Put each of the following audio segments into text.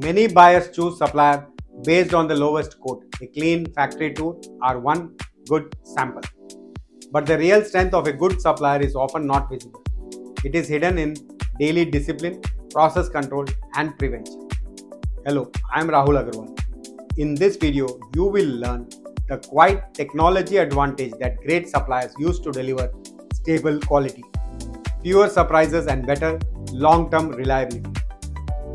Many buyers choose supplier based on the lowest quote, a clean factory tour, or one good sample. But the real strength of a good supplier is often not visible. It is hidden in daily discipline, process control, and prevention. Hello, I am Rahul Agarwal. In this video, you will learn the quiet technology advantage that great suppliers use to deliver stable quality, fewer surprises, and better long-term reliability.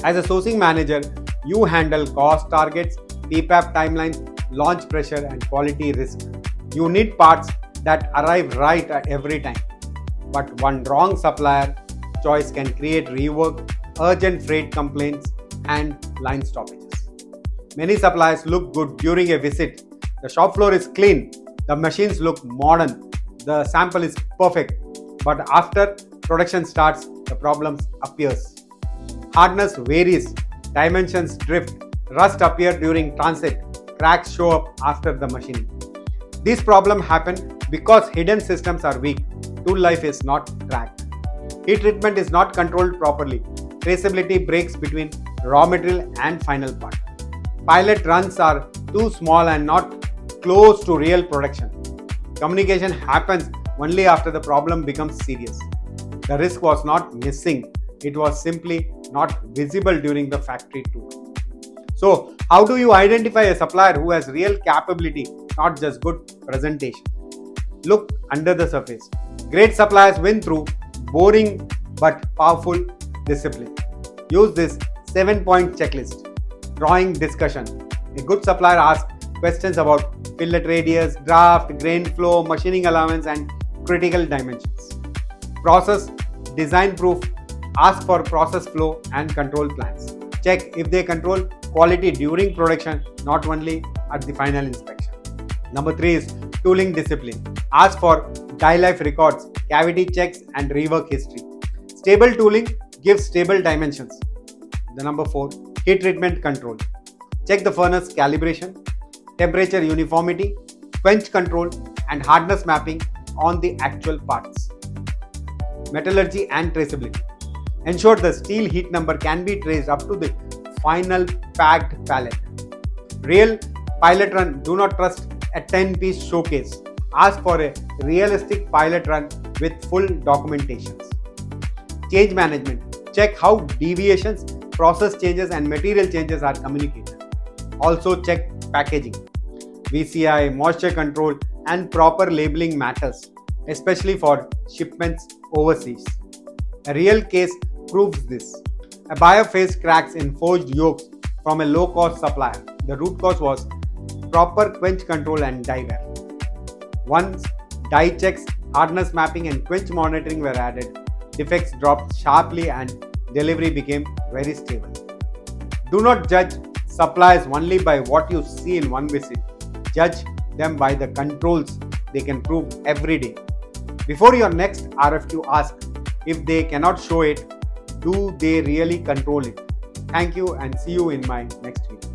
As a sourcing manager, you handle cost targets, PPAP timelines, launch pressure, and quality risk. You need parts that arrive right at every time. But one wrong supplier choice can create rework, urgent freight complaints, and line stoppages. Many suppliers look good during a visit. The shop floor is clean, the machines look modern, the sample is perfect. But after production starts, the problems appears. Hardness varies, dimensions drift, rust appear during transit, cracks show up after the machining. These problems happen because hidden systems are weak, tool life is not tracked, heat treatment is not controlled properly, traceability breaks between raw material and final part. Pilot runs are too small and not close to real production. Communication happens only after the problem becomes serious. The risk was not missing, it was simply not visible during the factory tour. So, how do you identify a supplier who has real capability, not just good presentation? Look under the surface. Great suppliers win through boring but powerful discipline. Use this 7-point checklist. Drawing discussion. A good supplier asks questions about fillet radius, draft, grain flow, machining allowance, and critical dimensions. Process design proof. Ask for process flow and control plans. Check if they control quality during production, not only at the final inspection. Number 3 is tooling discipline. Ask for die life records, cavity checks, and rework history. Stable tooling gives stable dimensions. The number 4, heat treatment control. Check the furnace calibration, temperature uniformity, quench control, and hardness mapping on the actual parts. Metallurgy and traceability. Ensure the steel heat number can be traced up to the final packed pallet. Real pilot run, do not trust a 10-piece showcase. Ask for a realistic pilot run with full documentations. Change management. Check how deviations, process changes, and material changes are communicated. Also check packaging. VCI, moisture control, and proper labeling matters, especially for shipments overseas. A real case proves this. A buyer faced cracks in forged yokes from a low-cost supplier. The root cause was proper quench control and die wear. Once die checks, hardness mapping, and quench monitoring were added, defects dropped sharply and delivery became very stable. Do not judge suppliers only by what you see in one visit. Judge them by the controls they can prove every day. Before your next RFQ, ask if they cannot show it, do they really control it? Thank you and see you in my next video.